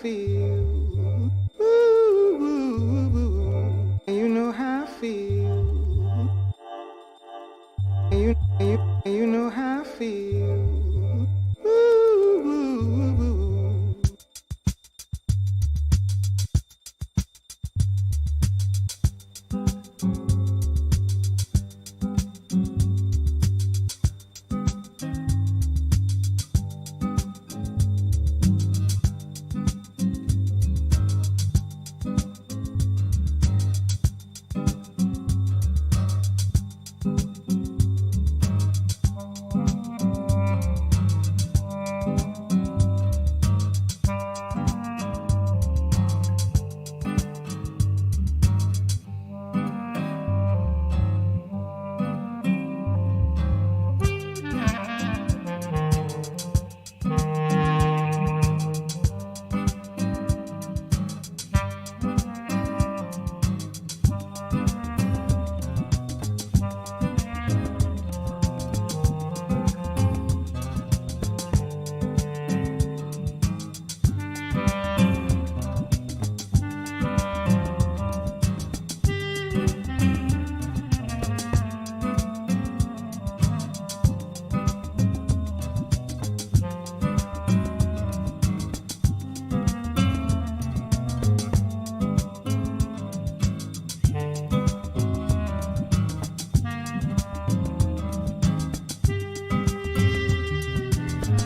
feel. Ooh, you know how I feel. You know how I feel. Ooh.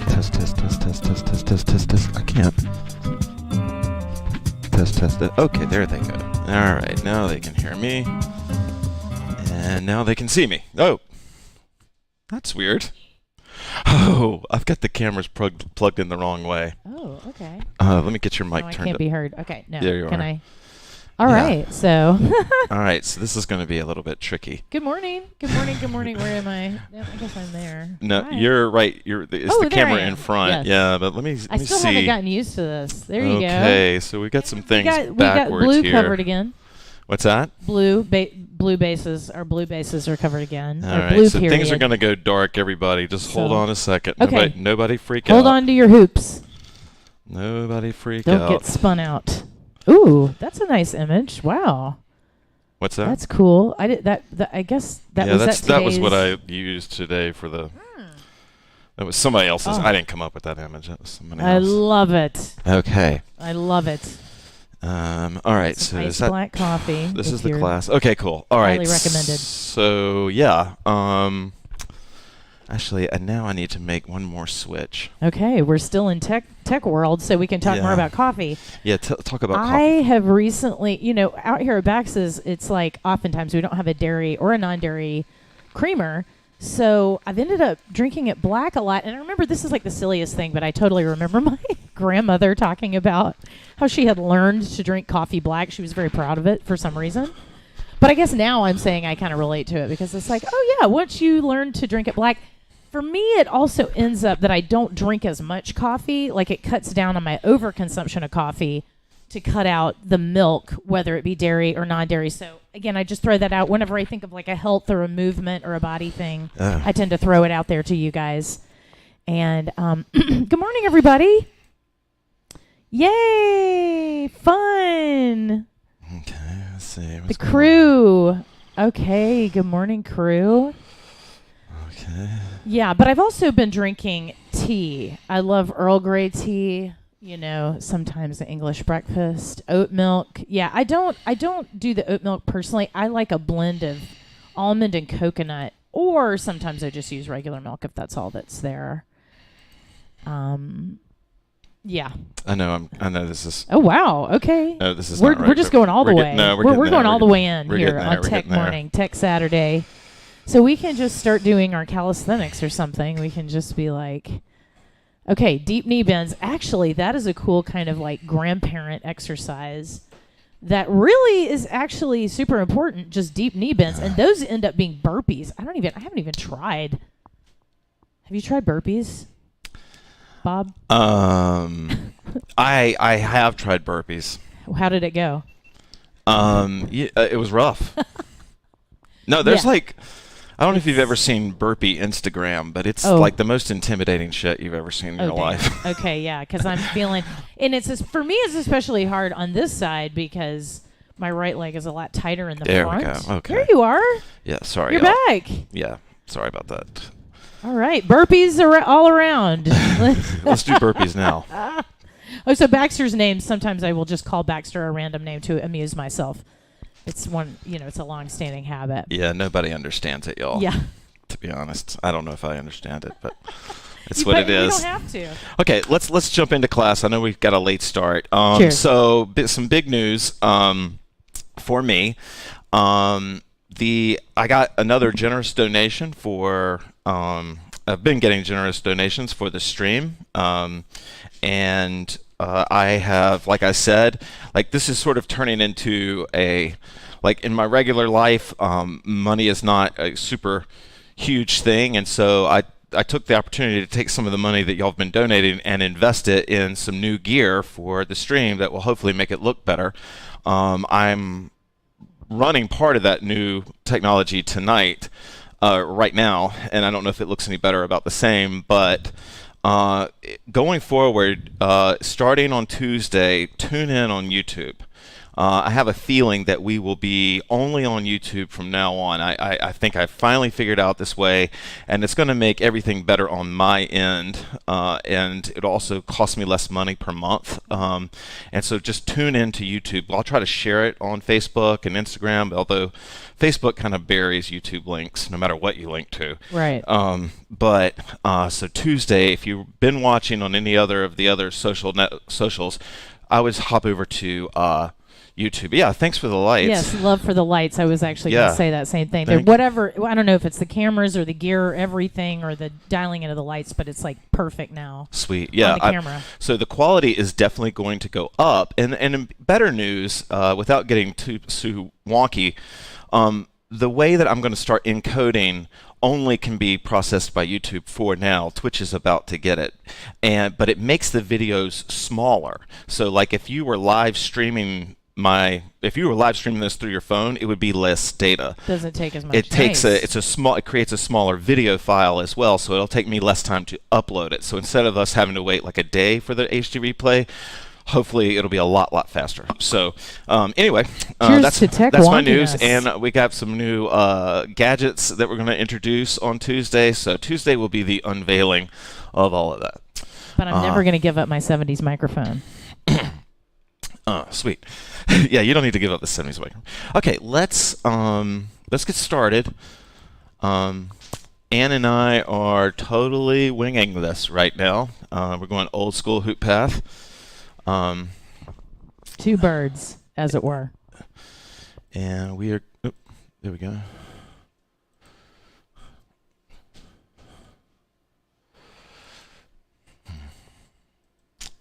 Test. I can't. Test. Okay, there they go. All right, now they can hear me. And now they can see me. Oh, that's weird. Oh, I've got the cameras plugged in the wrong way. Oh, okay. Let me get your mic I turned can't up. be heard. Okay, no. There you are. Can I? All right, so. All right, so this is going to be a little bit tricky. Good morning. Where am I? I guess I'm there. No, Hi. you're right. It's the there camera I am. in front. Yes. Yeah, but let me I still see. haven't gotten used to this. There you go. Okay, so we got some things We got backwards blue here. covered again. What's that? Blue bases. Our blue bases are covered again. All Our right, blue so period. things are going to go dark, everybody. Just hold So- on a second. Okay. Nobody freak out. Hold on to your hoops. Nobody freak Don't out. get spun out. Ooh, that's a nice image. Wow. What's that? That's cool. I did that. I guess that yeah, was that was what today's- I used today for the. That was somebody else's. Oh. I didn't come up with that image. That was somebody I else. love it. Okay. I love it. All right. Some So ice is that? black coffee. This if is the you're- class. Okay. Cool. All right. highly recommended. So yeah. Actually, now I need to make one more switch. Okay, we're still in tech world, so we can talk more Yeah. about coffee. Yeah. Talk about I coffee. have recently, out here at Bax's, it's like oftentimes we don't have a dairy or a non-dairy creamer. So I've ended up drinking it black a lot. And I remember this is like the silliest thing, but I totally remember my grandmother talking about how she had learned to drink coffee black. She was very proud of it for some reason. But I guess now I'm saying I kind of relate to it because it's like, oh yeah, once you learn to drink it black, for me it also ends up that I don't drink as much coffee. Like it cuts down on my overconsumption of coffee to cut out the milk, whether it be dairy or non-dairy. So again, I just throw that out whenever I think of like a health or a movement or a body thing. I tend to throw it out there to you guys. And good morning, everybody. Yay, fun. Okay. Let's see. The crew. Okay, good morning, crew. Okay. Yeah, but I've also been drinking tea. I love Earl Grey tea. Sometimes the English breakfast, oat milk. Yeah, I don't do the oat milk personally. I like a blend of almond and coconut, or sometimes I just use regular milk if that's all that's there. Yeah. I know this is. Oh wow. Okay. No, this is. We're not right, we're just but going all the way. We're going all the way in we're here getting there, on we're Tech getting there. Morning, Tech Saturday. So we can just start doing our calisthenics or something. We can just be like, okay, deep knee bends. Actually, that is a cool kind of like grandparent exercise that really is actually super important. Just deep knee bends, and those end up being burpees. I haven't even tried. Have you tried burpees, Bob? I have tried burpees. How did it go? Yeah, it was rough. No, there's Yeah. like, I don't know if you've ever seen burpee Instagram, but it's Oh. like the most intimidating shit you've ever seen in your damn. life. Okay, yeah, because I'm feeling, and for me, it's especially hard on this side because my right leg is a lot tighter in the There we front. go. Okay. There you are. Yeah, sorry, You're y'all. back. Yeah, sorry about that. All right, burpees are all around. Let's do burpees now. Oh, so Baxter's name, sometimes I will just call Baxter a random name to amuse myself. It's it's a long-standing habit. Yeah, nobody understands it, y'all. Yeah. To be honest, I don't know if I understand it, but it's You what it You is. don't have to. Okay, let's jump into class. I know we've got a late start. Cheers. So some big news for me. I got another generous donation for. I've been getting generous donations for the stream, and I have, like I said, like this is sort of turning into like in my regular life, money is not a super huge thing, and so I took the opportunity to take some of the money that y'all have been donating and invest it in some new gear for the stream that will hopefully make it look better. I'm running part of that new technology tonight, right now, and I don't know if it looks any better, about the same, but going forward, starting on Tuesday, tune in on YouTube. I have a feeling that we will be only on YouTube from now on. I think I finally figured out this way, and it's going to make everything better on my end, and it also costs me less money per month. And so just tune in to YouTube. I'll try to share it on Facebook and Instagram, although Facebook kind of buries YouTube links no matter what you link to. Right. So Tuesday, if you've been watching on any other of the other socials, I would hop over to YouTube. Yeah, thanks for the lights. Yes, love for the lights. I was actually going Yeah. to say that same thing. They're whatever. I don't know if it's the cameras or the gear or everything or the dialing into the lights, but it's like perfect now. Sweet. Yeah. On the camera. So the quality is definitely going to go up. And in better news, without getting too wonky, the way that I'm going to start encoding only can be processed by YouTube for now. Twitch is about to get it, but it makes the videos smaller. So like if you were live streaming this through your phone, it would be less data. Doesn't take as much. It takes it creates a smaller video file as well, so it'll take me less time to upload it. So instead of us having to wait like a day for the HD replay, hopefully it'll be a lot faster. So anyway, that's my news, and we got some new gadgets that we're going to introduce on Tuesday. So Tuesday will be the unveiling of all of that. But I'm never going to give up my 70s microphone. Sweet. Yeah, you don't need to give up the 70s microphone. Okay, let's get started. Ann and I are totally winging this right now. We're going old school HoopPath. Two birds, as it were. And we are. Oh, there we go.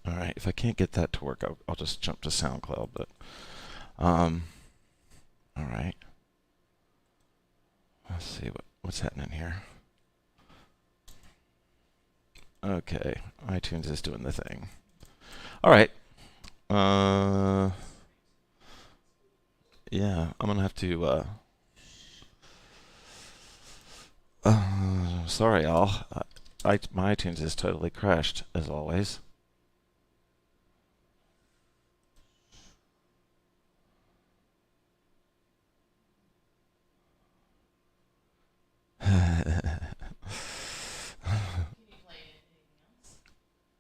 All right. If I can't get that to work, I'll just jump to SoundCloud. But all right. Let's see what's happening here. Okay, iTunes is doing the thing. All right. Yeah, I'm gonna have to. Sorry, y'all. My iTunes is totally crashed as always.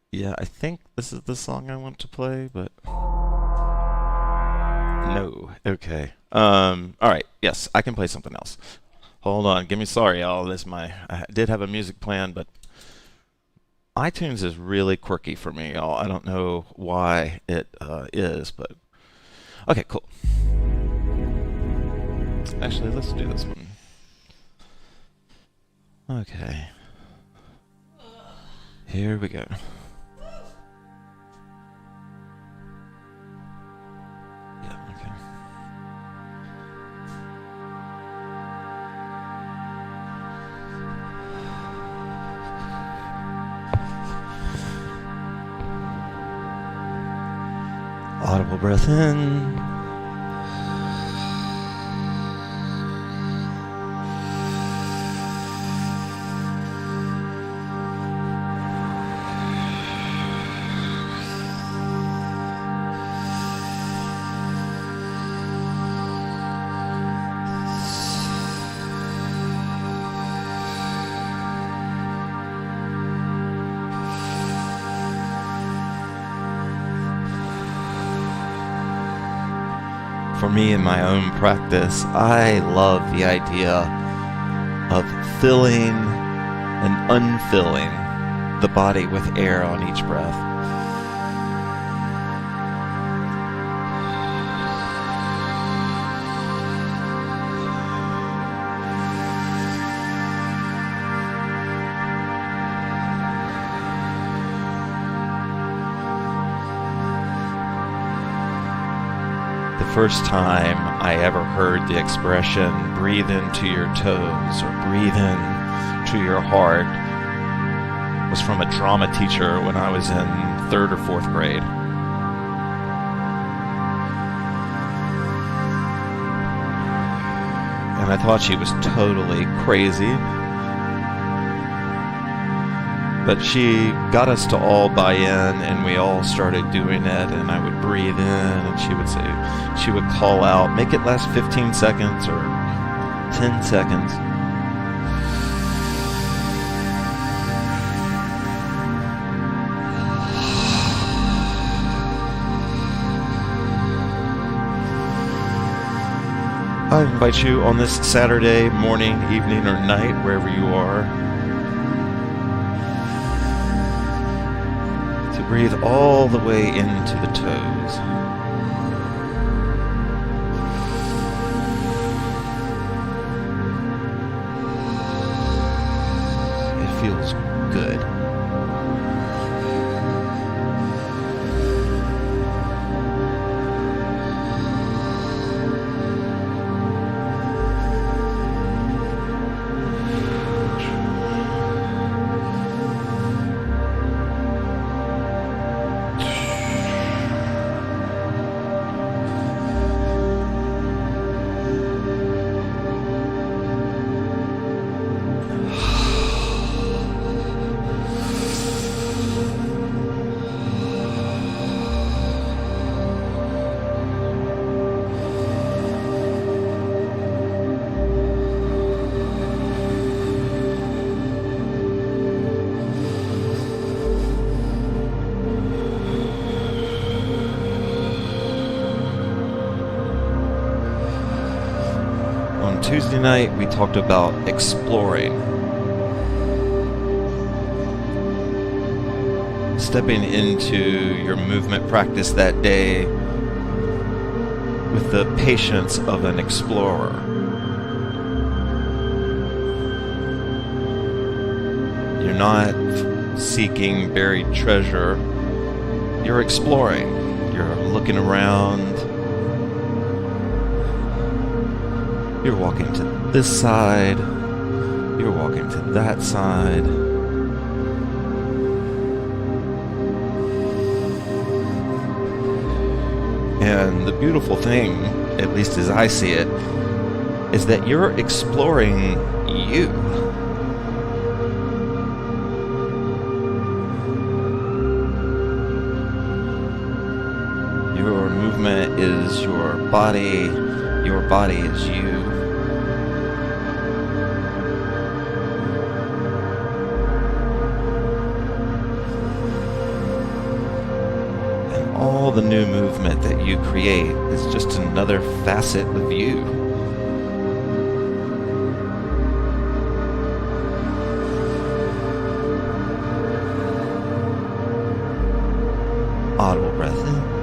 Yeah, I think this is the song I want to play, but no. Okay. All right. Yes, I can play something else. Hold on. Sorry, y'all. I did have a music plan, but iTunes is really quirky for me, y'all. I don't know why it is, but okay, cool. Actually, let's do this one. Okay. Here we go. Yeah, okay. Audible breath in. for me in my own practice, I love the idea of filling and unfilling the body with air on each breath. The first time I ever heard the expression breathe into your toes or breathe in to your heart was from a drama teacher when I was in 3rd or 4th grade. And I thought she was totally crazy. But she got us to all buy in, and we all started doing it, and I would breathe in, and she would call out, make it last 15 seconds or 10 seconds. I invite you on this Saturday morning, evening, or night, wherever you are, to breathe all the way into the toes. It feels good. Tuesday night, we talked about exploring. Stepping into your movement practice that day with the patience of an explorer. You're not seeking buried treasure. You're exploring. You're looking around. You're walking to this side, you're walking to that side. And the beautiful thing, at least as I see it, is that you're exploring you. Your movement is your body is you. All the new movement that you create is just another facet of you. Audible breath in.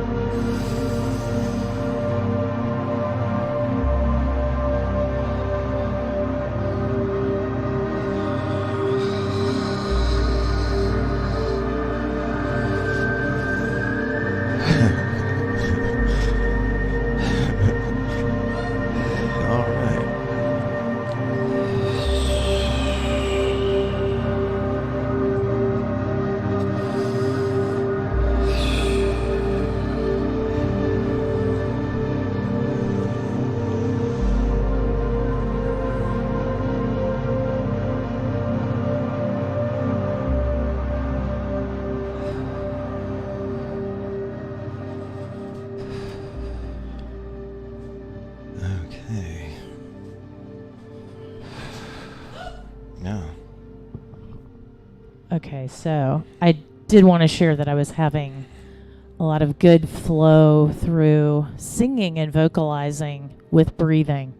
Okay, so I did want to share that I was having a lot of good flow through singing and vocalizing with breathing.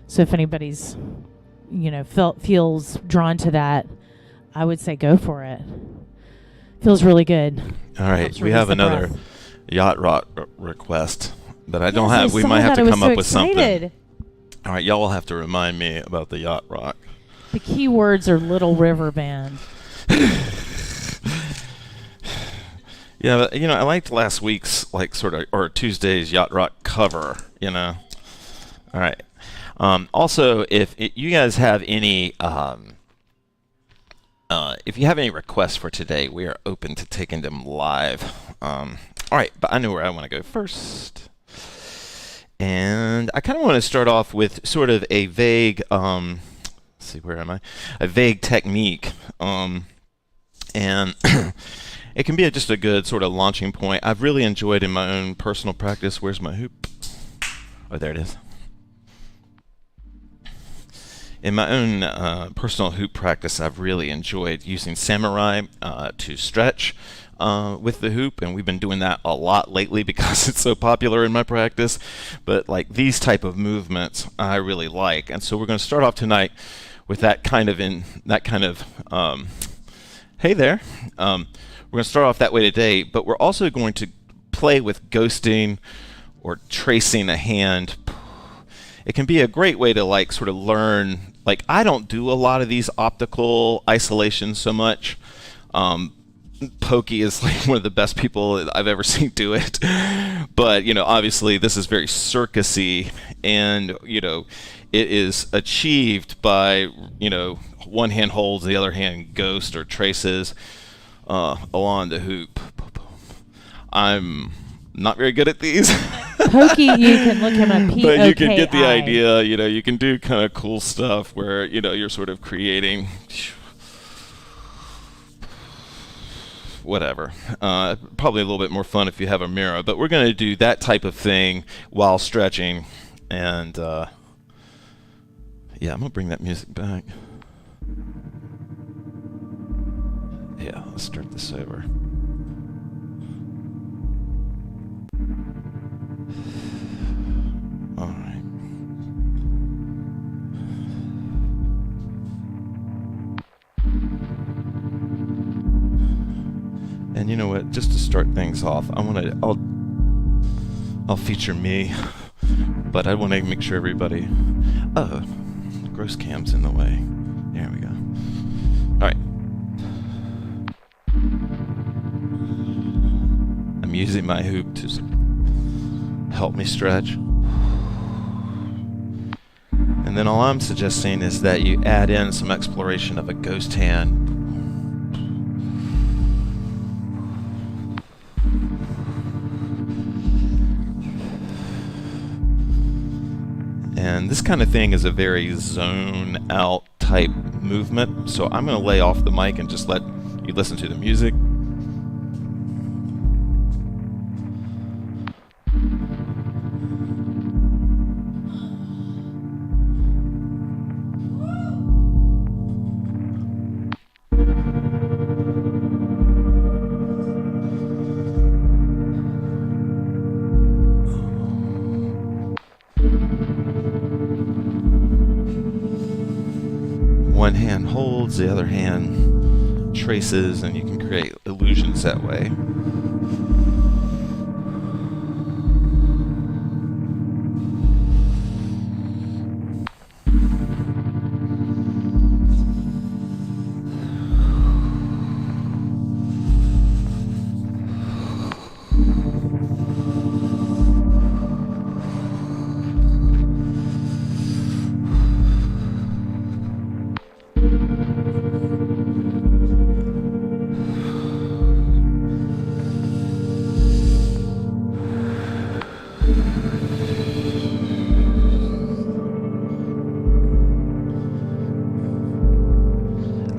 So if anybody's, feels drawn to that, I would say go for it. Feels really good. All right, Helps we release have the another breath. yacht rock request, but I don't Yes, have. We saw might have that. to I come was up so with something. excited. All right, y'all will have to remind me about the yacht rock. The key words are Little River Band. Yeah, but, I liked last week's or Tuesday's yacht rock cover. All right. Also, if you guys have any, if you have any requests for today, we are open to taking them live. All right, but I know where I want to go first. And I kind of want to start off with sort of a vague, let's see, where am I? A vague technique. And it can be just a good sort of launching point. I've really enjoyed in my own personal practice. Where's my hoop? Oh, there it is. In my own personal hoop practice, I've really enjoyed using Samurai to stretch with the hoop, and we've been doing that a lot lately because it's so popular in my practice. But like these type of movements, I really like, and so we're going to start off tonight with that kind of hey there. We're going to start off that way today, but we're also going to play with ghosting or tracing a hand. It can be a great way to sort of learn. I don't do a lot of these optical isolations so much. Pokey is one of the best people I've ever seen do it. But, obviously this is very circusy, and, it is achieved by, one hand holds, the other hand ghost or traces along the hoop. I'm not very good at these. Pokey, you can look him up. But you can get the idea. You can do kind of cool stuff where, you're sort of creating whatever. Probably a little bit more fun if you have a mirror. But we're going to do that type of thing while stretching. And, yeah, I'm going to bring that music back. Yeah, let's start this over. All right. And you know what? Just to start things off, I'll feature me, but I want to make sure everybody. Oh, gross cam's in the way. There we go. All right. I'm using my hoop to help me stretch. And then all I'm suggesting is that you add in some exploration of a ghost hand. And this kind of thing is a very zone out type movement. So I'm going to lay off the mic and just let you listen to the music. One hand holds, the other hand traces, and you can create illusions that way.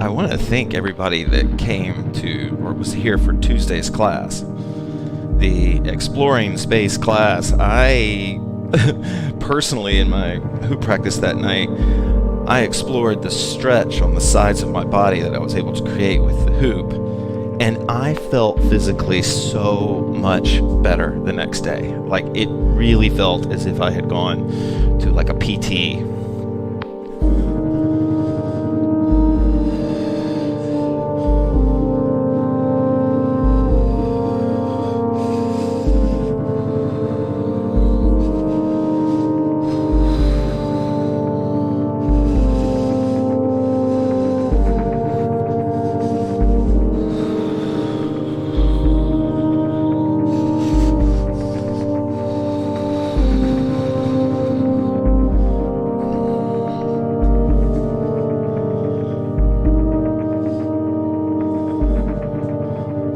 I want to thank everybody that came to or was here for Tuesday's class, the Exploring Space class. I personally, in my hoop practice that night, I explored the stretch on the sides of my body that I was able to create with the hoop. And I felt physically so much better the next day. Like, it really felt as if I had gone to like a PT.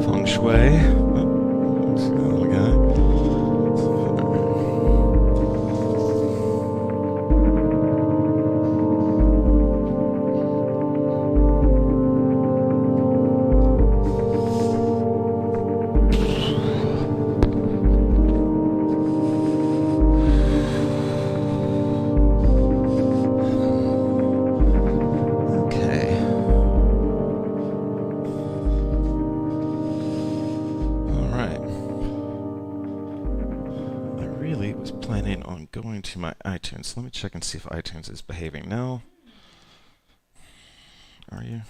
Feng shui. Oh, we got it. Okay. All right. I really was planning on going to my iTunes. Let me check and see if iTunes is behaving now. Are you?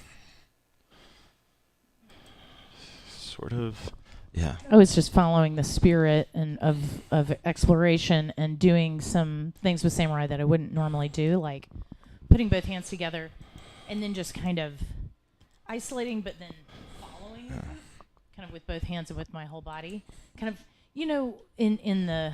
Sort of. Yeah. I was just following the spirit and of exploration and doing some things with samurai that I wouldn't normally do, like putting both hands together and then just kind of isolating, but then following, kind of with both hands and with my whole body. Kind of, you know, in the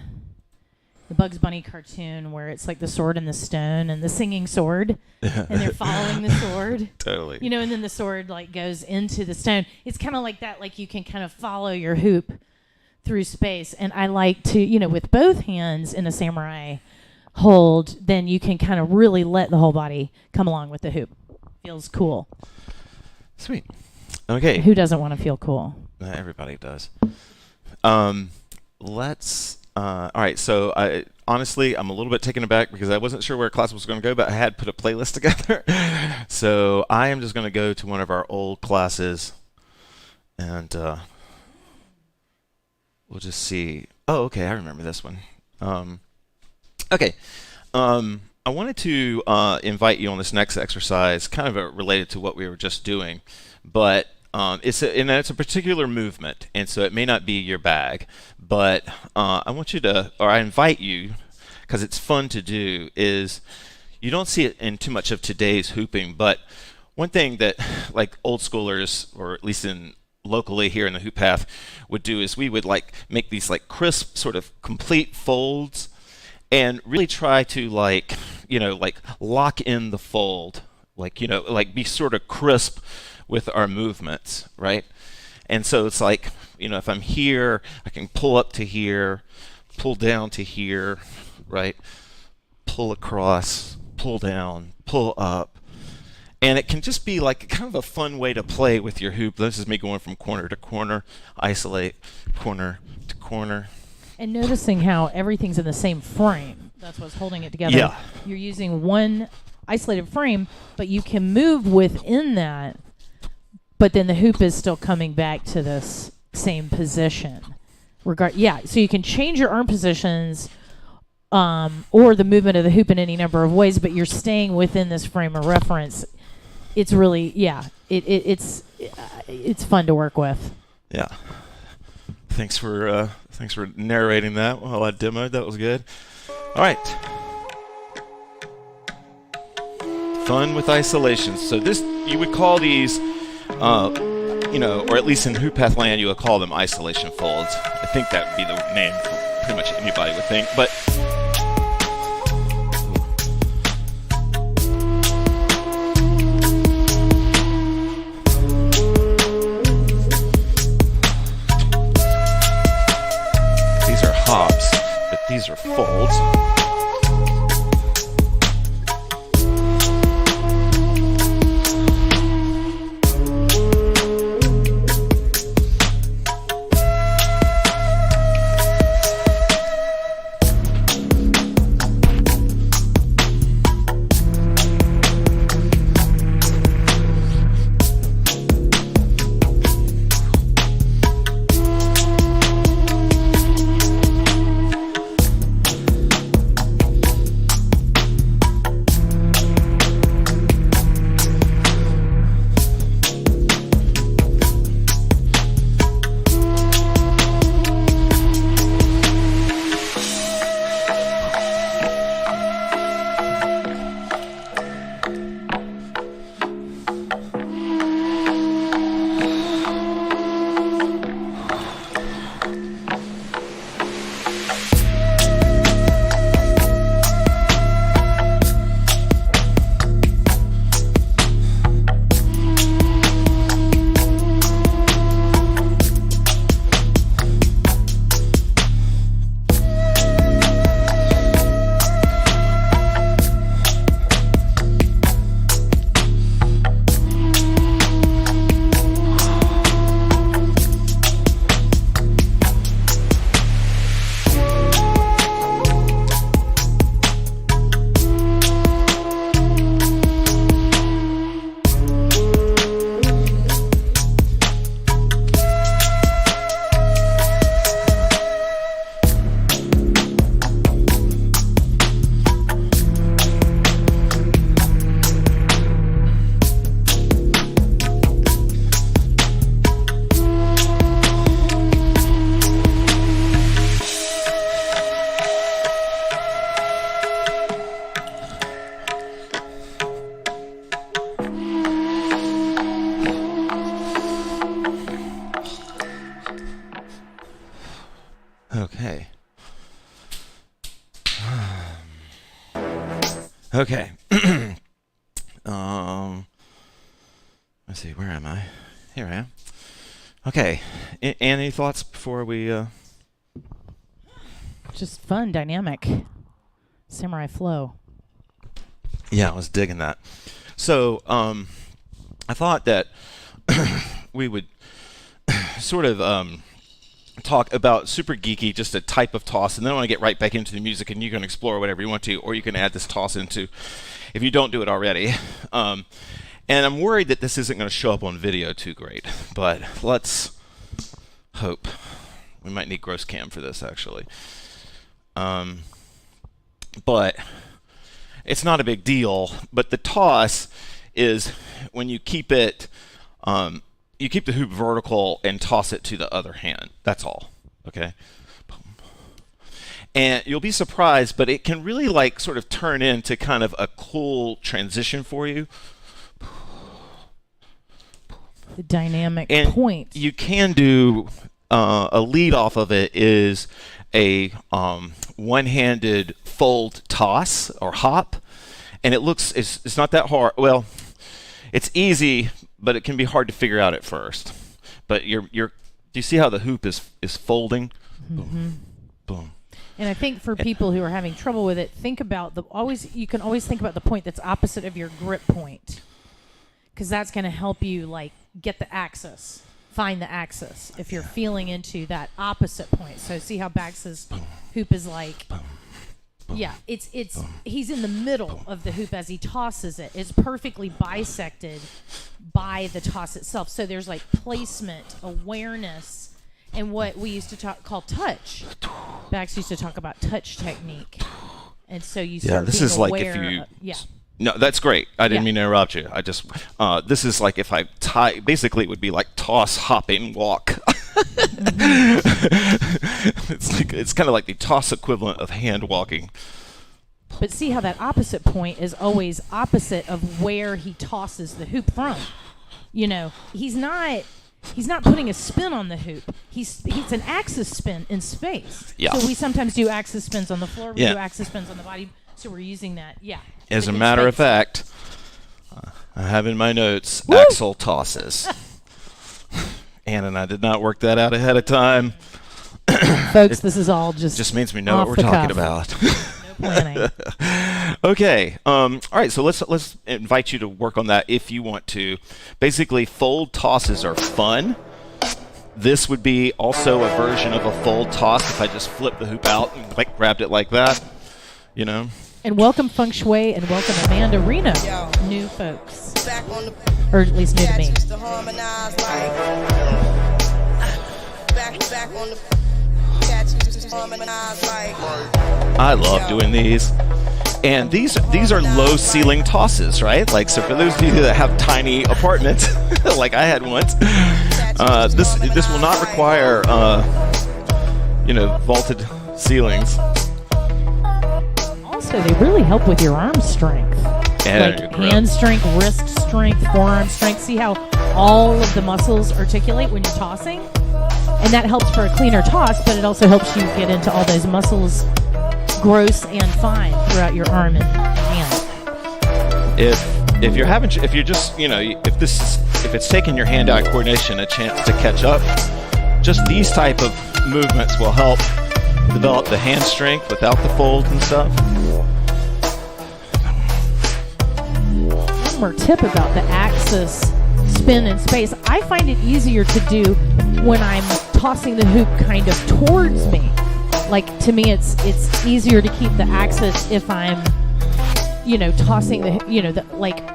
Bugs Bunny cartoon where it's like the sword and the stone and the singing sword, and they're following the sword. Totally. You know, and then the sword like goes into the stone. It's kind of like that, like you can kind of follow your hoop through space. And I like to, you know, with both hands in a samurai hold, then you can kind of really let the whole body come along with the hoop. Feels cool. Sweet. Okay. Who doesn't want to feel cool? Everybody does. Let's. All right. So honestly, I'm a little bit taken aback because I wasn't sure where class was going to go, but I had put a playlist together. So I am just going to go to one of our old classes, and we'll just see. Oh, okay. I remember this one. Okay. I wanted to invite you on this next exercise, kind of related to what we were just doing, but it's a particular movement, and so it may not be your bag, but I want you to, or I invite you, because it's fun to do, is you don't see it in too much of today's hooping, but one thing that like old schoolers, or at least in locally here in the HoopPath, would do is we would like make these like crisp sort of complete folds and really try to like, you know, like lock in the fold, like, you know, like be sort of crisp with our movements, right? And so it's like, you know, if I'm here, I can pull up to here, pull down to here, right? Pull across, pull down, pull up. And it can just be like kind of a fun way to play with your hoop. This is me going from corner to corner, isolate, corner to corner. And noticing how everything's in the same frame. That's what's holding it together. Yeah. You're using one isolated frame, but you can move within that, but then the hoop is still coming back to this same position. So you can change your arm positions or the movement of the hoop in any number of ways, but you're staying within this frame of reference. It's really, it's fun to work with. Yeah. Thanks for narrating that while I demoed. That was good. All right. Fun with isolations. So this, you would call these, you know, or at least in HoopPath land, you would call them isolation folds. I think that would be the name for pretty much anybody would think. But these are hops, but these are folds. Okay. Let's see. Where am I? Here I am. Okay. Any thoughts before we? Just fun, dynamic, samurai flow. Yeah, I was digging that. So, I thought that we would sort of talk about super geeky, just a type of toss, and then I want to get right back into the music, and you can explore whatever you want to, or you can add this toss into, if you don't do it already. And I'm worried that this isn't going to show up on video too great, but let's hope. We might need gross cam for this, actually. But it's not a big deal. But the toss is when you keep it, you keep the hoop vertical and toss it to the other hand. That's all. Okay. And you'll be surprised, but it can really like sort of turn into kind of a cool transition for you. The dynamic And point. you can do a lead off of it is a one-handed fold toss or hop, and it looks it's not that hard. Well, it's easy, but it can be hard to figure out at first. But do you see how the hoop is folding? Boom, boom. And I think for people who are having trouble with it, think about you can always think about the point that's opposite of your grip point, because that's going to help you like get the axis, find the axis if you're feeling into that opposite point. So see how Bax's hoop is like, yeah, he's in the middle of the hoop as he tosses it. It's perfectly bisected by the toss itself. So there's like placement, awareness, and what we used to call touch. Bax used to talk about touch technique. And so you start this being is like aware if you yeah. No, that's great. I didn't mean to interrupt you. I just this is like if I tie. Basically, it would be like toss, hopping, walk. It's kind of like the toss equivalent of hand walking. But see how that opposite point is always opposite of where he tosses the hoop from. You know, he's not putting a spin on the hoop. He's an axis spin in space. Yeah. So we sometimes do axis spins on the floor. We Yeah. do axis spins on the body. So we're using that. Yeah. As a Like in matter of space. fact, I have in my notes Woo! axle tosses. Ann and I did not work that out ahead of time. Folks, this is all just Just means we know off what we're the talking cuff. about. No planning. Okay. All right. So let's invite you to work on that if you want to. Basically, fold tosses are fun. This would be also a version of a fold toss if I just flipped the hoop out and like grabbed it like that. You know. And welcome Feng Shui and welcome Amanda Reno, new folks, or at least new to me. I love doing these. And these are low ceiling tosses, right? Like, so for those of you that have tiny apartments, like I had once, this will not require, vaulted ceilings. Also, they really help with your arm strength. And Like hand strength, wrist strength, forearm strength. See how all of the muscles articulate when you're tossing? And that helps for a cleaner toss, but it also helps you get into all those muscles, gross and fine, throughout your arm and hand. If it's taking your hand-eye coordination a chance to catch up, just these type of movements will help develop the hand strength without the folds and stuff. One more tip about the axis spin in space. I find it easier to do when I'm tossing the hoop kind of towards me. Like, to me, it's easier to keep the axis if I'm, tossing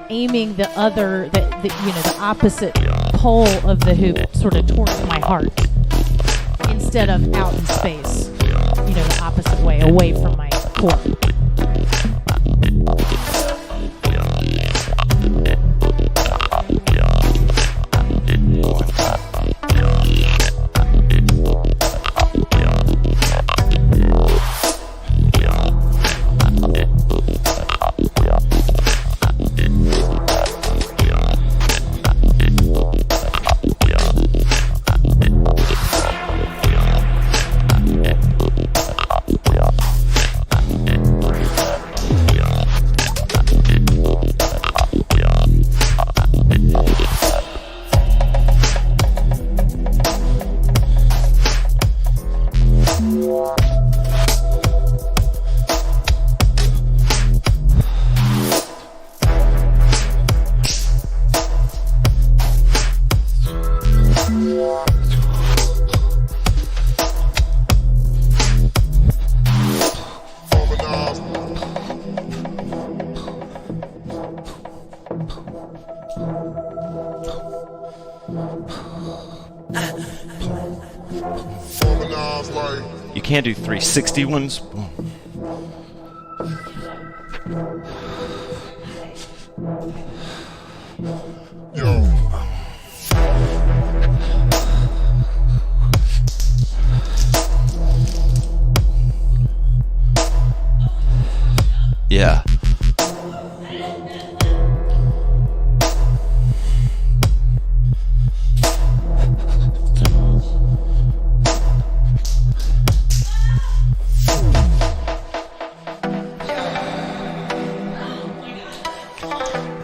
aiming the opposite pole of the hoop sort of towards my heart instead of out in space, the opposite way, away from my core. You can't do 360 ones. Yeah.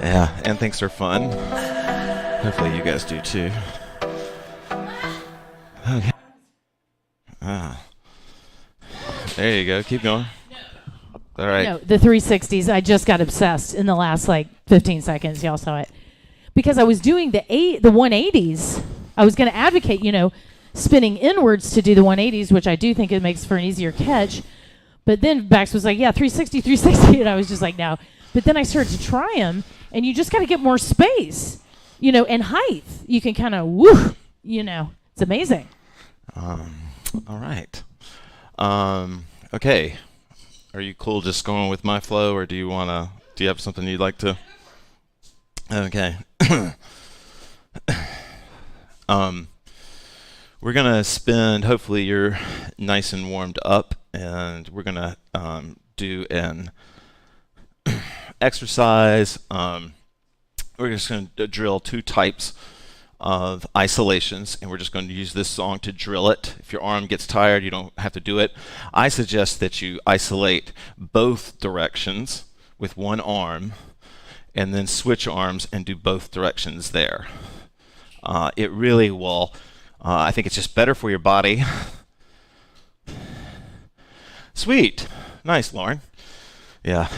Yeah, and things are fun. Hopefully you guys do too. Okay. There you go. Keep going. All right. No, the 360s. I just got obsessed in the last 15 seconds. Y'all saw it because I was doing the 180s. I was going to advocate, spinning inwards to do the 180s, which I do think it makes for an easier catch. But then Bax was like, "Yeah, 360, 360," and I was just like, "No." But then I started to try them, and you just got to get more space, and height. You can kind of it's amazing. All right. Okay. Are you cool just going with my flow, or do you have something you'd like to? Okay. We're going to spend, hopefully you're nice and warmed up, and we're going to do an exercise. We're just going to drill 2 types of isolations, and we're just going to use this song to drill it. If your arm gets tired, you don't have to do it. I suggest that you isolate both directions with one arm and then switch arms and do both directions there. It really will, I think it's just better for your body. Sweet. Nice, Lauren. Yeah.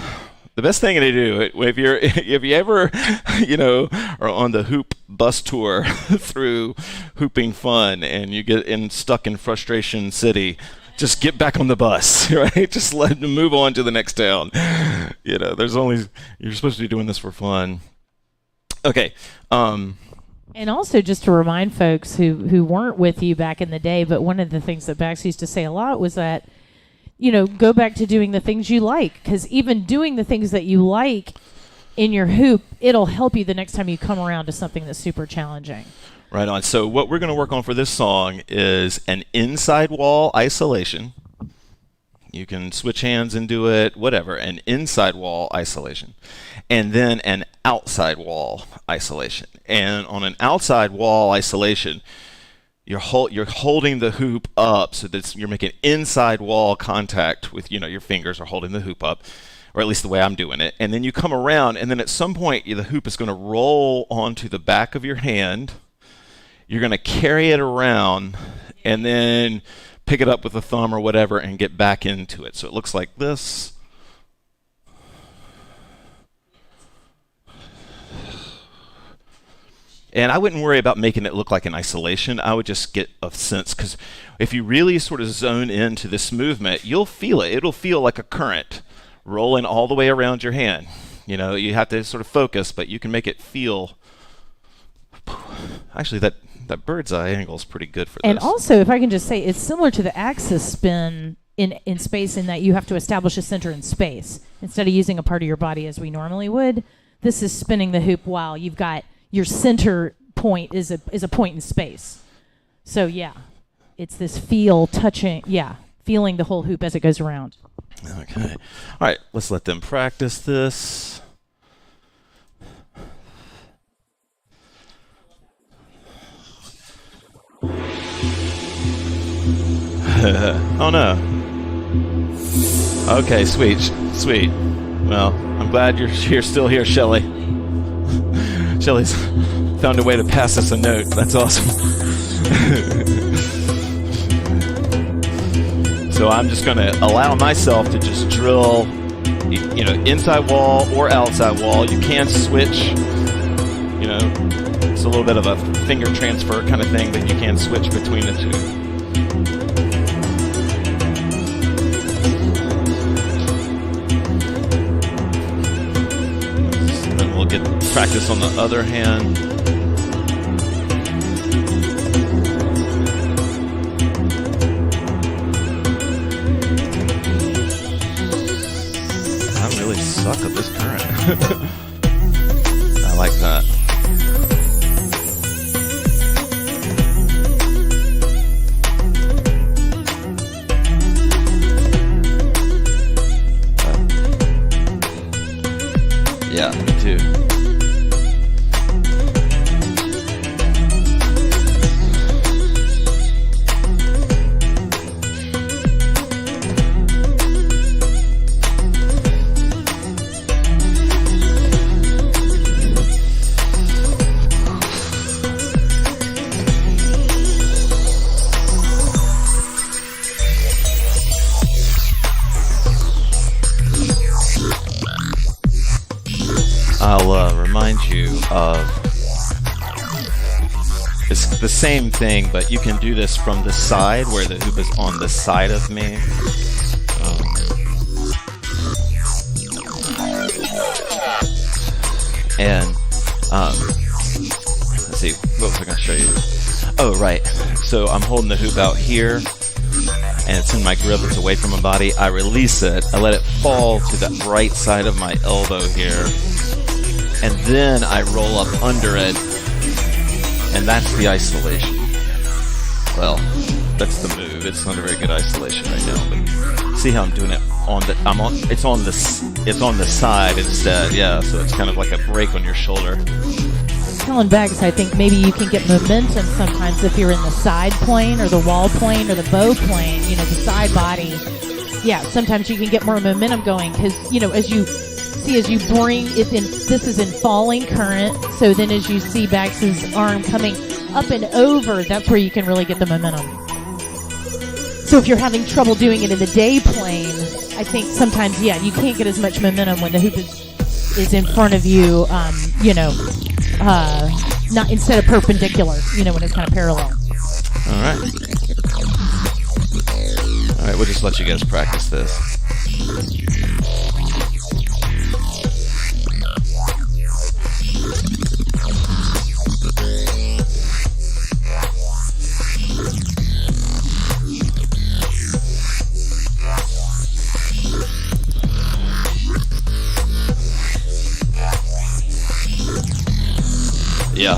The best thing to do if you ever are on the hoop bus tour through hooping fun and you get stuck in frustration city, just get back on the bus, right? Just let them move on to the next town. You're supposed to be doing this for fun. Okay. And also just to remind folks who weren't with you back in the day, but one of the things that Bax used to say a lot was that go back to doing the things you like, because even doing the things that you like in your hoop, it'll help you the next time you come around to something that's super challenging. Right on. So what we're going to work on for this song is an inside wall isolation. You can switch hands and do it, whatever, an inside wall isolation. And then an outside wall isolation. And on an outside wall isolation, you're holding the hoop up so that you're making inside wall contact with, your fingers are holding the hoop up, or at least the way I'm doing it. And then you come around, and then at some point, the hoop is going to roll onto the back of your hand. You're going to carry it around, and then pick it up with a thumb or whatever and get back into it. So it looks like this. And I wouldn't worry about making it look like an isolation. I would just get a sense, because if you really sort of zone into this movement, you'll feel it. It'll feel like a current rolling all the way around your hand. You have to sort of focus, but you can make it feel. Actually, that bird's eye angle is pretty good for this. And also, if I can just say, it's similar to the axis spin in space in that you have to establish a center in space. Instead of using a part of your body as we normally would, this is spinning the hoop while you've got your center point is a point in space. So yeah, it's this feeling the whole hoop as it goes around. Okay. All right, let's let them practice this. Oh no. Okay, sweet. Well, I'm glad you're still here, Shelley. Shelley's found a way to pass us a note. That's awesome. So I'm just going to allow myself to just drill, inside wall or outside wall. You can switch, it's a little bit of a finger transfer kind of thing, but you can switch between the two. Then we'll get practice on the other hand. it's the same thing, but you can do this from the side where the hoop is on the side of me. And let's see, what was I going to show you? Oh, right. So I'm holding the hoop out here, and it's in my grip. It's away from my body. I release it. I let it fall to the right side of my elbow here, and then I roll up under it, and that's the isolation. Well, that's the move. It's not a very good isolation right now, but see how I'm doing it on the it's on the side instead. Yeah, so it's kind of like a break on your shoulder. Telling Bags, I think maybe you can get momentum sometimes if you're in the side plane or the wall plane or the bow plane, the side body. Yeah, sometimes you can get more momentum going because, as you bring it in, this is in falling current. So then as you see Bags's arm coming up and over, that's where you can really get the momentum. So if you're having trouble doing it in the day plane, I think sometimes, you can't get as much momentum when the hoop is in front of you, not instead of perpendicular, when it's kind of parallel. All right, we'll just let you guys practice this. Yeah.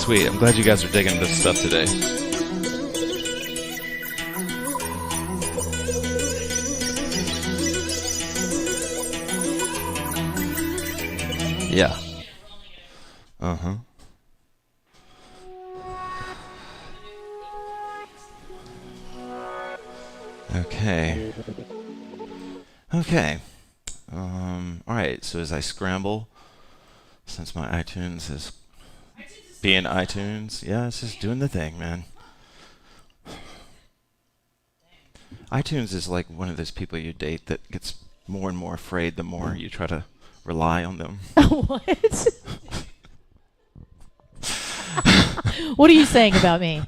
Sweet. I'm glad you guys are digging this stuff today. Yeah. Uh-huh. Okay. Okay. All right. So as I scramble, since my iTunes is being iTunes, yeah, it's just doing the thing, man. iTunes is like one of those people you date that gets more and more afraid the more you try to rely on them. What? What are you saying about me?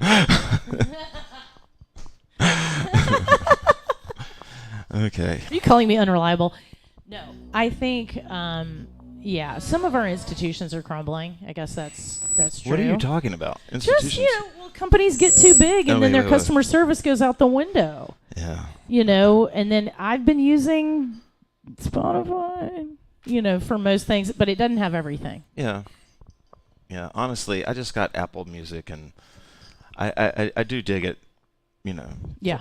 Okay. Are you calling me unreliable? No. I think, some of our institutions are crumbling. I guess that's true. What are you talking about? Institutions? Just, companies get too big and then their customer service goes out the window. Yeah. And then I've been using Spotify, for most things, but it doesn't have everything. Yeah. Yeah, honestly, I just got Apple Music, and I do dig it, in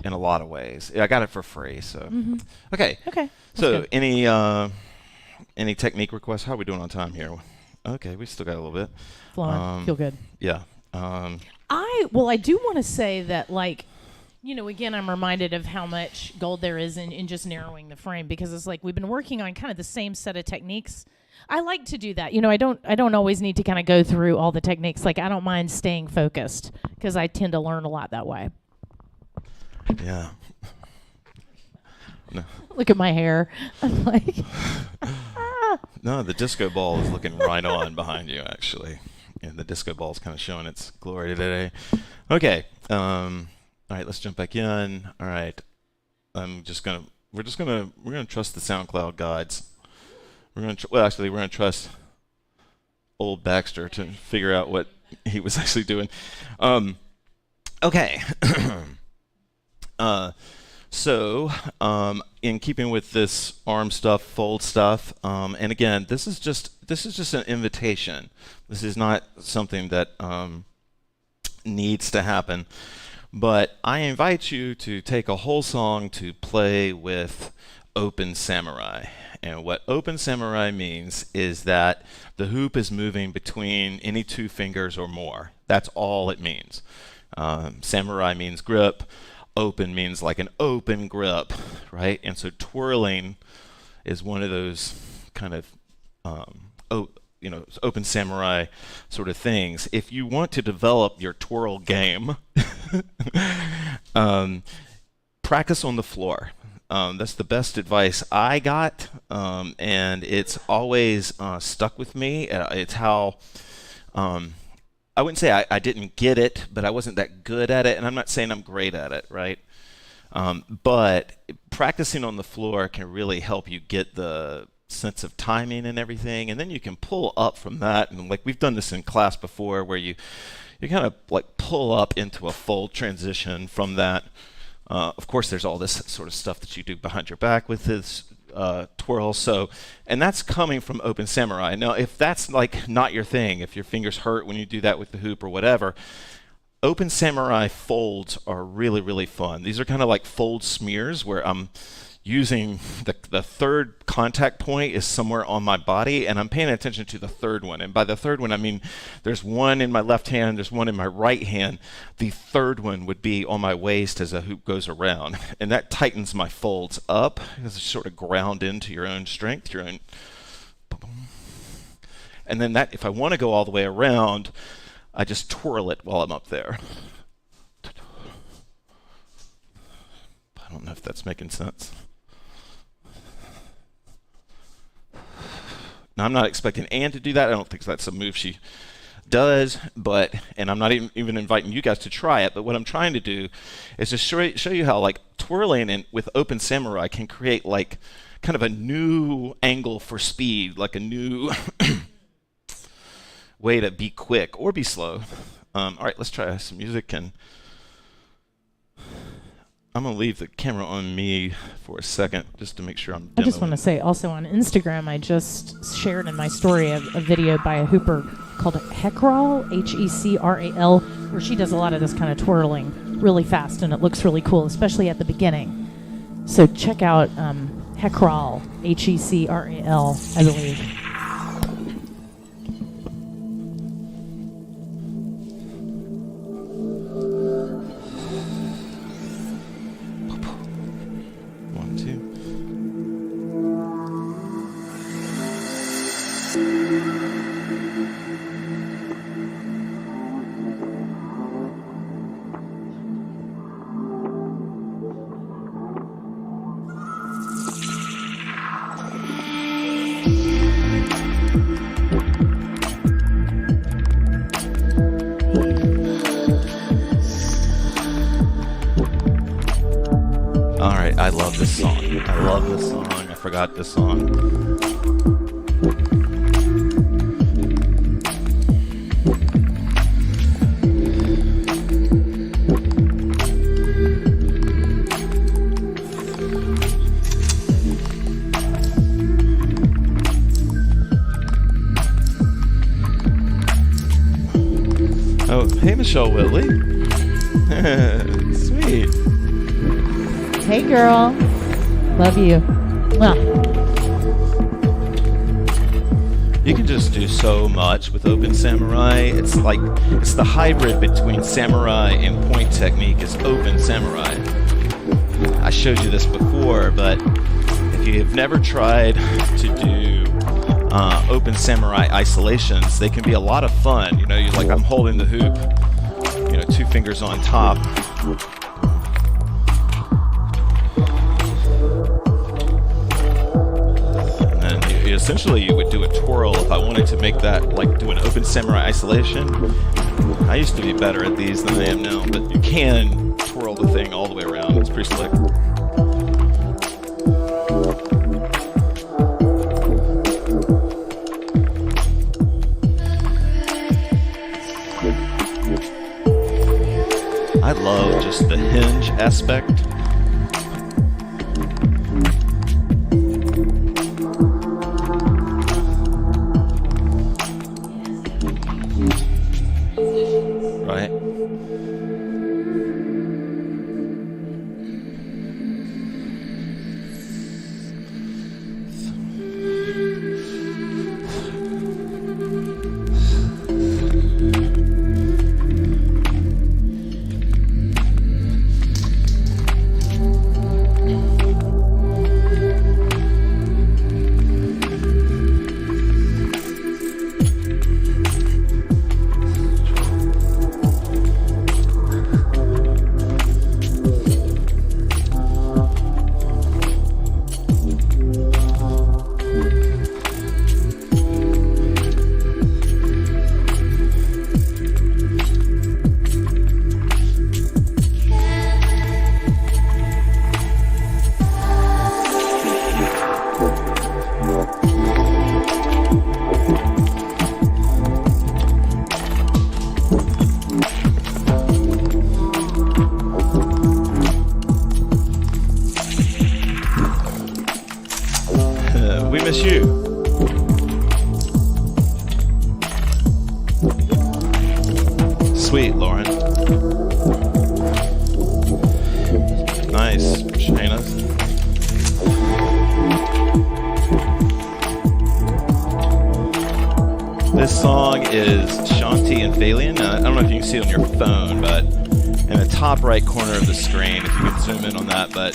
a lot of ways. I got it for free, so. Mm-hmm. Okay. So any technique requests? How are we doing on time here? Okay, we still got a little bit. Flowing. Feel good. Yeah. I do want to say that, again, I'm reminded of how much gold there is in just narrowing the frame, because it's like we've been working on kind of the same set of techniques. I like to do that. I don't always need to kind of go through all the techniques. Like, I don't mind staying focused because I tend to learn a lot that way. Yeah. No. Look at my hair. I'm like... No, the disco ball is looking right on behind you, actually. And the disco ball is kind of showing its glory today. Okay. All right, let's jump back in. All right. We're gonna trust the SoundCloud guides. We're gonna trust old Baxter to figure out what he was actually doing. Okay. So, in keeping with this arm stuff, fold stuff, and again, this is just an invitation. This is not something that needs to happen, but I invite you to take a whole song to play with open samurai. And what open samurai means is that the hoop is moving between any 2 fingers or more. That's all it means. Samurai means grip. Open means like an open grip, right? And so twirling is one of those kind of open samurai sort of things. If you want to develop your twirl game, practice on the floor. That's the best advice I got, and it's always stuck with me. It's how I wouldn't say I didn't get it, but I wasn't that good at it, and I'm not saying I'm great at it, right? But practicing on the floor can really help you get the sense of timing and everything, and then you can pull up from that. And like we've done this in class before, where you kind of like pull up into a fold transition from that. Of course, there's all this sort of stuff that you do behind your back with this twirl. So, and that's coming from open samurai. Now, if that's like not your thing, if your fingers hurt when you do that with the hoop or whatever, open samurai folds are really, really fun. These are kind of like fold smears where I'm using the third contact point is somewhere on my body, and I'm paying attention to the third one. And by the third one, I mean there's one in my left hand, there's one in my right hand. The third one would be on my waist as a hoop goes around, and that tightens my folds up because it's sort of ground into your own strength, your own. And then that, if I want to go all the way around, I just twirl it while I'm up there. I don't know if that's making sense. Now, I'm not expecting Anne to do that. I don't think that's a move she does, and I'm not even inviting you guys to try it, but what I'm trying to do is to show you how like twirling with open samurai can create like kind of a new angle for speed, like a new way to be quick or be slow. All right, let's try some music, and I'm going to leave the camera on me for a second just to make sure I'm demoing. I just want to say also on Instagram, I just shared in my story a video by a hooper called Hecral, Hecral, where she does a lot of this kind of twirling really fast, and it looks really cool, especially at the beginning. So check out Hecral, Hecral, I believe. I love this song. I love this song. I forgot this song. Oh, hey, Michelle Whitley. Sweet. Hey, girl. Love you. Well, you can just do so much with Open Samurai. It's the hybrid between Samurai and point technique is Open Samurai. I showed you this before, but if you have never tried to do Open Samurai isolations, they can be a lot of fun. You know, I'm holding the hoop, 2 fingers on top. Essentially, you would do a twirl if I wanted to make that, like do an open samurai isolation. I used to be better at these than I am now, but you can twirl the thing all the way around. It's pretty slick. I love just the hinge aspect. Right. Sweet, Lauren. Nice, Shayna. This song is Shanti and Phalion. I don't know if you can see it on your phone, but in the top right corner of the screen, if you could zoom in on that, but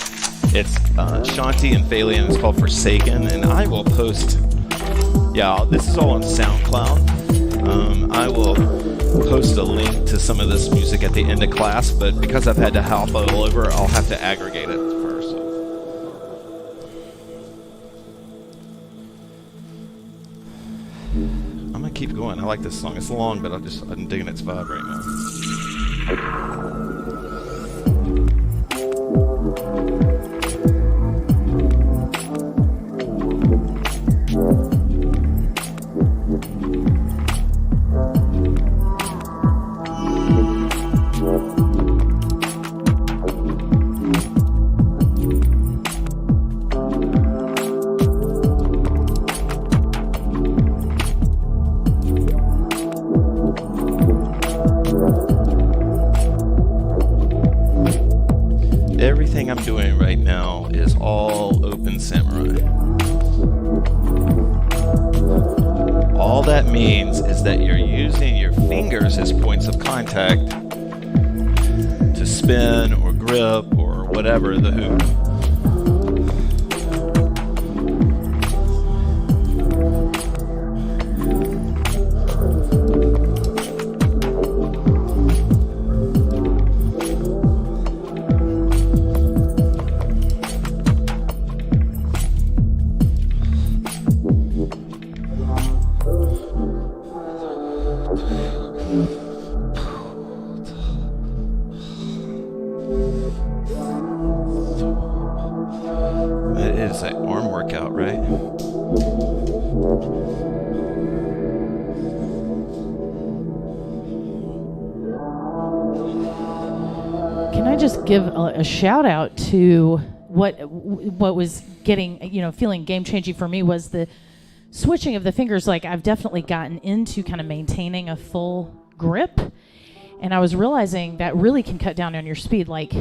it's Shanti and Phalion. It's called Forsaken, and I will post, this is all on SoundCloud. I will post a link to some of this music at the end of class, but because I've had to hop all over, I'll have to aggregate it first. I'm gonna keep going. I like this song. It's long, but I'm digging its vibe right now. Everything I'm doing right now is all Open Samurai. All that means is that you're using your fingers as points of contact to spin or grip or whatever the hoop. It is an arm workout, right? Can I just give a shout out to what was getting, feeling game changing for me was the switching of the fingers. Like, I've definitely gotten into kind of maintaining a full grip, and I was realizing that really can cut down on your speed, like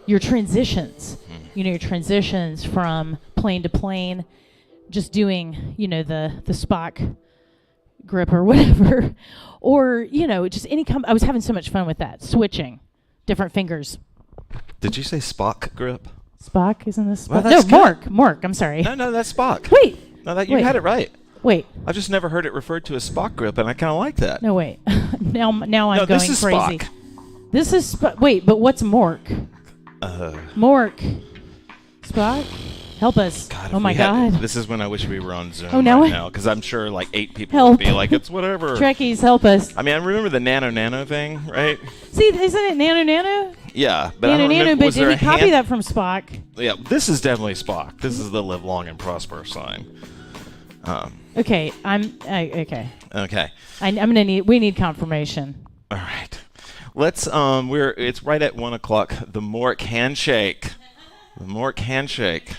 your transitions. Your transitions from plane to plane, just doing, the Spock grip or whatever, or just any. I was having so much fun with that, switching different fingers. Did you say Spock grip? Spock, isn't this Well, Spock? that's No, good. Mork. I'm sorry. No, that's Spock. Wait. No, you had it right. Wait. I've just never heard it referred to as Spock grip, and I kind of like that. No, wait. now I'm going this is crazy. Spock. This is wait, but what's Mork? Mork. Spock? Help us. God, Oh my God. This is when I wish we were on Zoom Oh, now right we- now, because I'm sure like 8 people Help. would be like, it's whatever. Trekkies, help us. I mean, I remember the nano thing, right? See, isn't it nano? Yeah, but I don't Nano, remember. but Was did there he a copy hand? that from Spock? Yeah, this is definitely Spock. This is the live long and prosper sign. Okay, okay. Okay. We need confirmation. All right. Let's it's right at 1 o'clock. The Mork handshake. The Mork handshake.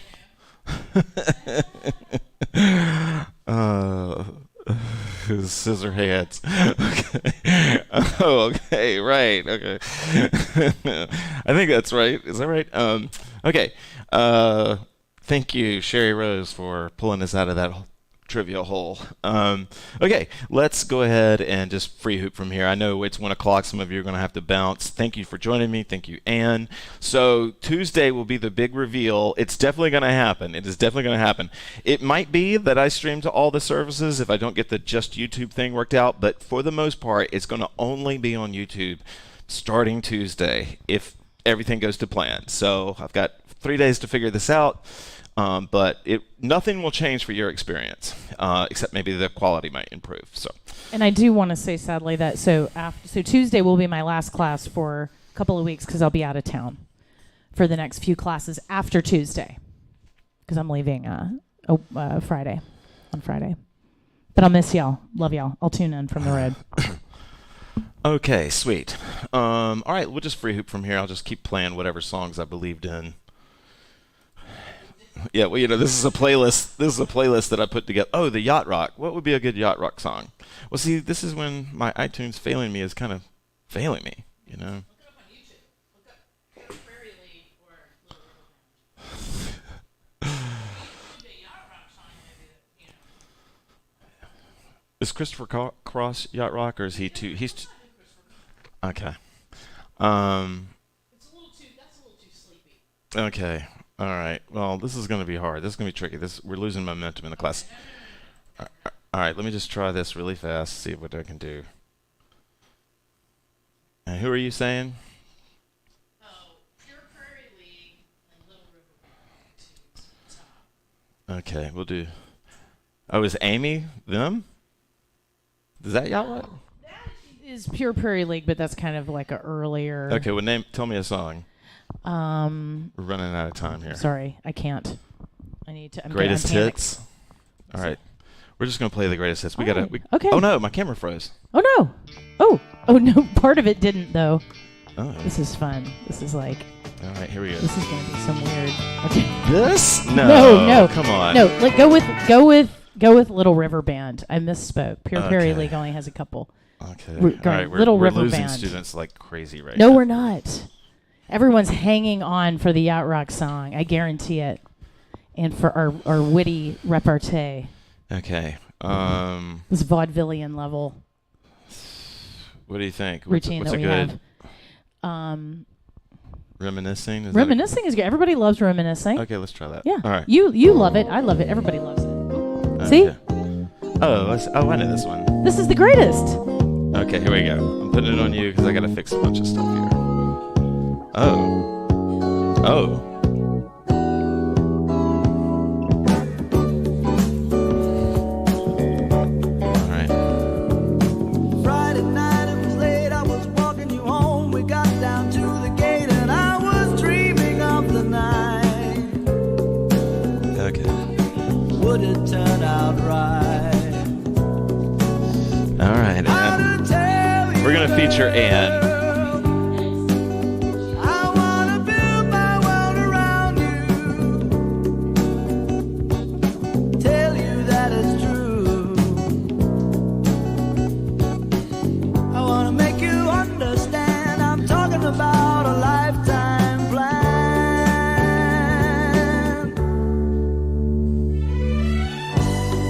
Scissor hands. Okay. Oh, okay, right. Okay. I think that's right. Is that right? Okay. Thank you, Sherry Rose, for pulling us out of that trivia hole. Okay, let's go ahead and just free hoop from here. I know it's 1 o'clock. Some of you are going to have to bounce. Thank you for joining me. Thank you, Anne. So Tuesday will be the big reveal. It's definitely going to happen. It is definitely going to happen. It might be that I stream to all the services if I don't get the just YouTube thing worked out, but for the most part, it's going to only be on YouTube starting Tuesday if everything goes to plan. So I've got 3 days to figure this out. But nothing will change for your experience, except maybe the quality might improve. So, And I do want to say, sadly, that so Tuesday will be my last class for a couple of weeks because I'll be out of town for the next few classes after Tuesday because I'm leaving on Friday. But I'll miss y'all. Love y'all. I'll tune in from the road. Okay, sweet. All right, we'll just free hoop from here. I'll just keep playing whatever songs I believed in. Yeah, well, this is a playlist. This is a playlist that I put together. Oh, the yacht rock. What would be a good yacht rock song? Well, see, this is when my iTunes failing me is kind of failing me, you know. Look it up on YouTube. Look up Pure Prairie League or Little River Band. Should be a yacht rock song, maybe. You know. Is Christopher Cross yacht rock, or is he too? Okay. That's a little too sleepy. Okay. All right. Well, this is going to be hard. This is going to be tricky. We're losing momentum in the class. All right. Let me just try this really fast. See what I can do. And who are you saying? Oh, Pure Prairie League and Little River Band. Okay. We'll do. Oh, is Amy them? Is that yacht rock? That is Pure Prairie League, but that's kind of like a earlier. Okay. Well, tell me a song. We're running out of time here. Sorry, I can't. I need to. Greatest I'm panicked. hits. All right. We're just going to play the greatest hits. We All got right. to. Okay. Oh, no. My camera froze. Oh no. Oh no. Part of it didn't though. Oh. This is fun. This is like. All right. Here we go. This is gonna be some weird. Okay. This? No. No. Come on. No. Like go with Little River Band. I misspoke. Pure Prairie Okay. League only has a couple. Okay. We're All going right. Little we're River losing Band. students like crazy right No, now. we're not. Everyone's hanging on for the yacht rock song. I guarantee it. And for our witty repartee. Okay. This vaudevillian level What do you think? routine what's that a we good have. reminiscing? Is Reminiscing is good. Everybody loves reminiscing. Okay, let's try that. Yeah. All right. You love it. I love it. Everybody loves it. See? Okay. Oh, I know this one. This is the greatest. Okay, here we go. I'm putting it on you because I got to fix a bunch of stuff here. Oh. All right. Friday night, it was late, I was walking you home. We got down to the gate and I was dreaming of the night. Okay. Would it turn out right? All right. How to tell you, We're going to feature Anne. I wanna build my world around you. Tell you that it's true. I wanna make you understand. I'm talking about a lifetime plan.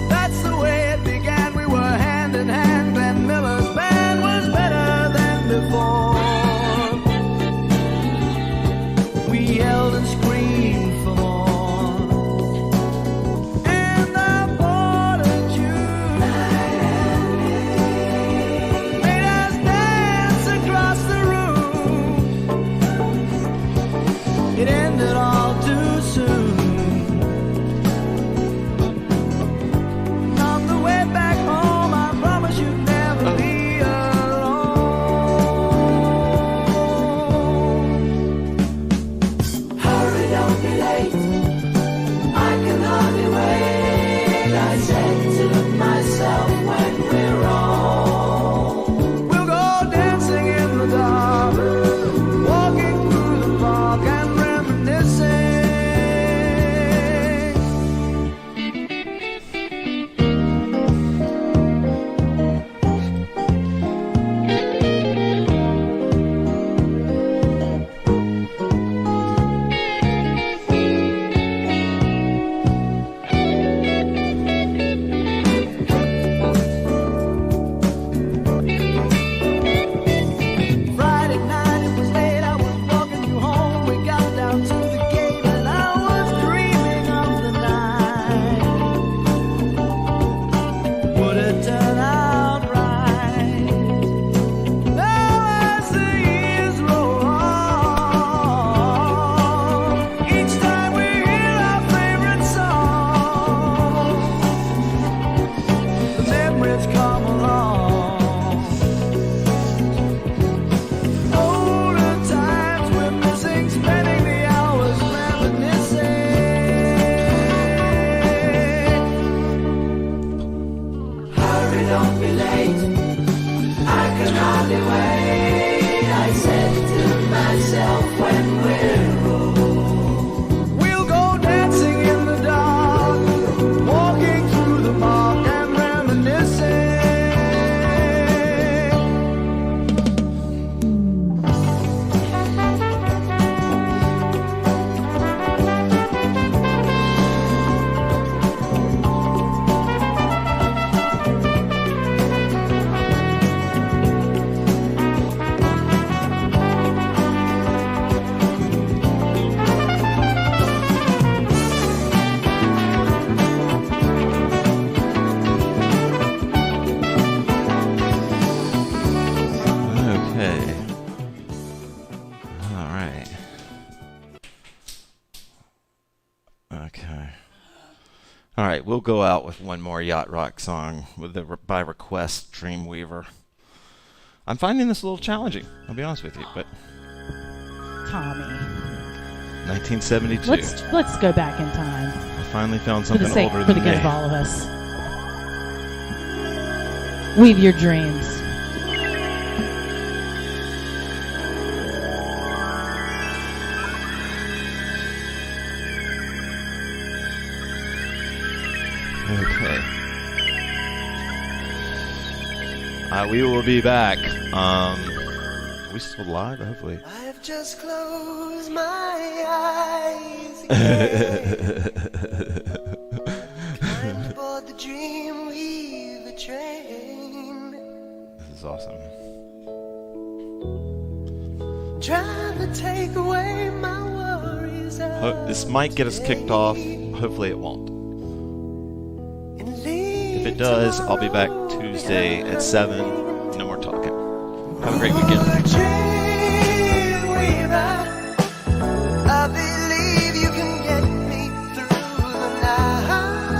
That's the way it began. We were hand in hand. Glenn Miller's band was better than before. We yelled and screamed for more. And the border June made us dance across the room. It ended all too soon. And on the way back home, I promise you'd never be alone. Hurry, don't be late. I can hardly wait. I said to myself when we're home, we'll go dancing in the dark, walking through the park and reminiscing. Friday night, it was late, I was walking you home. We got down to the gate and I was dreaming of the night. Would it turn out right? Now as the years roll on, each time we hear our favorite song, the memories come along. Older times we're missing, spending the hours reminiscing. Hurry, don't be late. I can hardly wait. I said to myself when we're old, we'll go dancing in the dark, walking through the park and reminiscing. All right, we'll go out with one more Yacht Rock song with the by request Dreamweaver. I'm finding this a little challenging, I'll be honest with you, but Tommy. 1972. Let's go back in time. I finally found For the something sake, older for than the good me. of all of us. Weave your dreams. Okay. We will be back. Are we still live? Hopefully. I've just closed my eyes again. Time to board the Dreamweaver train. This is awesome. Trying to take away my worries. This might get us kicked off. Hopefully it won't. If it does, I'll be back Tuesday at 7. No more talking. Have a great weekend. I believe you can get me through the night.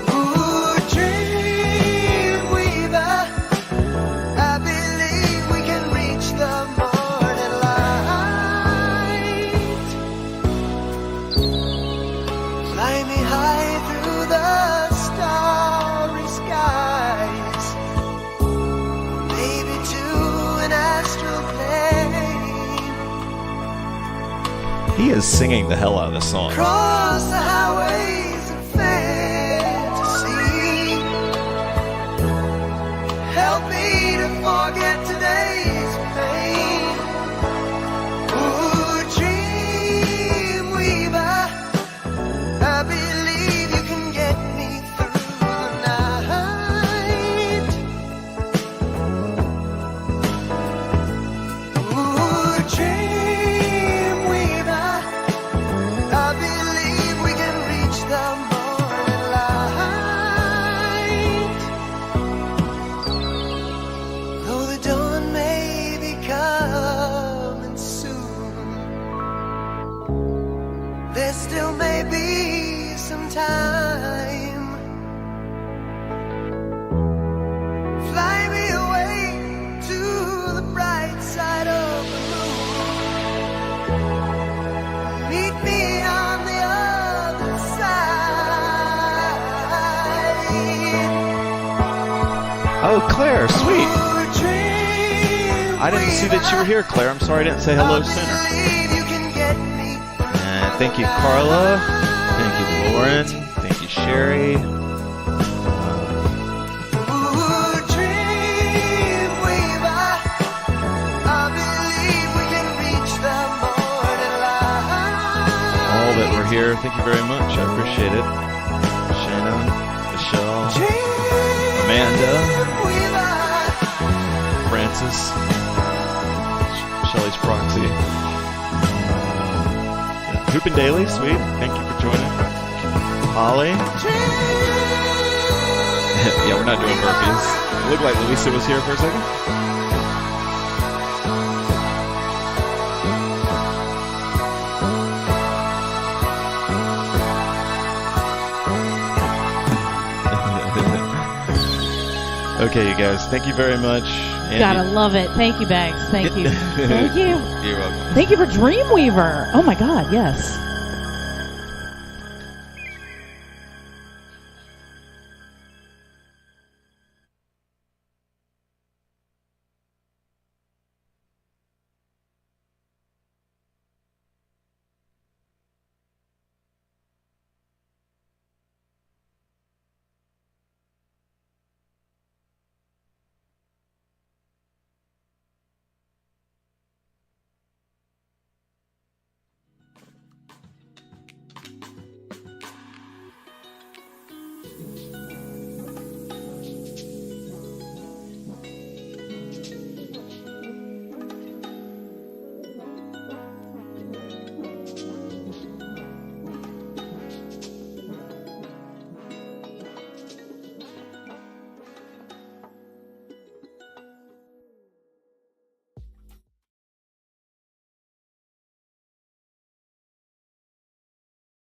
Ooh, Dreamweaver, I believe we can reach the morning light. Fly me high through the starry skies, maybe to an astral plane. He is singing the hell out of this song. Cross the highways of fantasy. Help me to forget today's pain. Ooh, Dreamweaver, I believe you can get me through the night. Ooh, Dreamweaver, I believe we can reach the morning light. Though the dawn may be coming soon, there still may be some time. Fly me away to the bright side of the moon. Meet me on the other side. Oh, Claire, sweet. Ooh, Dreamweaver, I didn't see that you were here, Claire. I'm sorry I didn't say hello sooner. I believe you can get me through. And thank you, Carla. Thank you, Lauren. Thank you, Sherry. Ooh, Dreamweaver, I believe we can reach the morning light. All that were here, thank you very much. I appreciate it. Shannon, Michelle, Amanda, Dreamweaver, Francis, Shelley's proxy. Hoop and Daily, sweet. Thank you for joining. Holly. Yeah, we're not doing burpees. It looked like Louisa was here for a second. Okay, you guys. Thank you very much. Andy, Gotta love it. Thank you, Bags. Thank you. Thank you. You're welcome. Thank you for Dreamweaver. Oh my God, yes.